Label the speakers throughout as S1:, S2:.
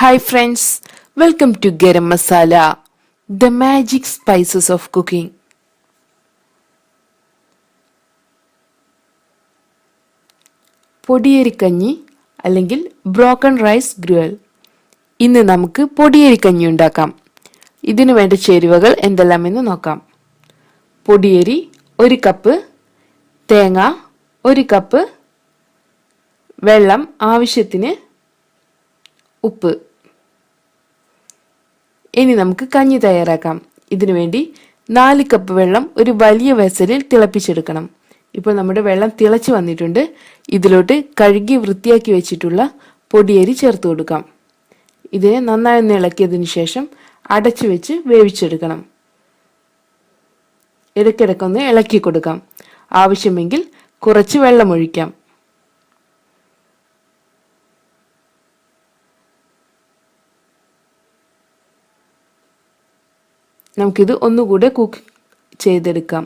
S1: Hi friends, welcome to Garam Masala, the magic spices of cooking. പൊടിയരിക്കഞ്ഞി അല്ലെങ്കിൽ broken rice grill. ഇന്ന് നമുക്ക് പൊടിയരിക്കഞ്ഞി ഉണ്ടാക്കാം. ഇതിനു വേണ്ട ചേരുവകൾ എന്തെല്ലാമെന്ന് നോക്കാം. പൊടിയരി 1 കപ്പ്, തേങ്ങ 1 കപ്പ്, വെള്ളം ആവശ്യത്തിന്, ഉപ്പ്. ഇനി നമുക്ക് കഞ്ഞി തയ്യാറാക്കാം. ഇതിനു വേണ്ടി 4 കപ്പ് വെള്ളം ഒരു വലിയ വെസലിൽ തിളപ്പിച്ചെടുക്കണം. ഇപ്പോൾ നമ്മുടെ വെള്ളം തിളച്ചു വന്നിട്ടുണ്ട്. ഇതിലോട്ട് കഴുകി വൃത്തിയാക്കി വെച്ചിട്ടുള്ള പൊടിയരി ചേർത്ത് കൊടുക്കാം. ഇതിനെ നന്നായി ഇളക്കിയതിനു ശേഷം അടച്ചു വെച്ച് വേവിച്ചെടുക്കണം. ഇടയ്ക്കിടയ്ക്കൊന്ന് ഇളക്കി കൊടുക്കാം. ആവശ്യമെങ്കിൽ കുറച്ച് വെള്ളം ഒഴിക്കാം. നമുക്കിത് ഒന്നുകൂടെ കുക്ക് ചെയ്തെടുക്കാം.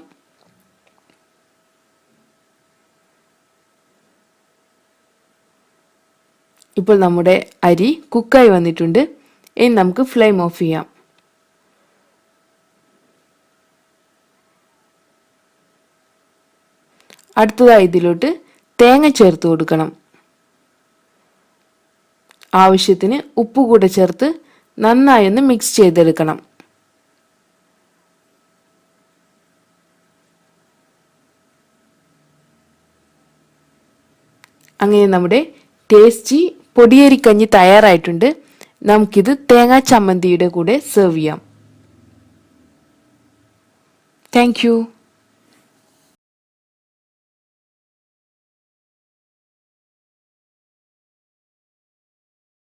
S1: ഇപ്പോൾ നമ്മുടെ അരി കുക്കായി വന്നിട്ടുണ്ട്. ഇനി നമുക്ക് ഫ്ലെയിം ഓഫ് ചെയ്യാം. അടുത്തതായി ഇതിലോട്ട് തേങ്ങ ചേർത്ത് കൊടുക്കണം. ആവശ്യത്തിന് ഉപ്പ് കൂടെ ചേർത്ത് നന്നായി ഒന്ന് മിക്സ് ചെയ്തെടുക്കണം. അങ്ങനെ നമ്മുടെ ടേസ്റ്റി പൊടിയരിക്കഞ്ഞി തയ്യാറായിട്ടുണ്ട്. നമുക്കിത് തേങ്ങാ ചമ്മന്തിയുടെ കൂടെ സെർവ് ചെയ്യാം. Thank you.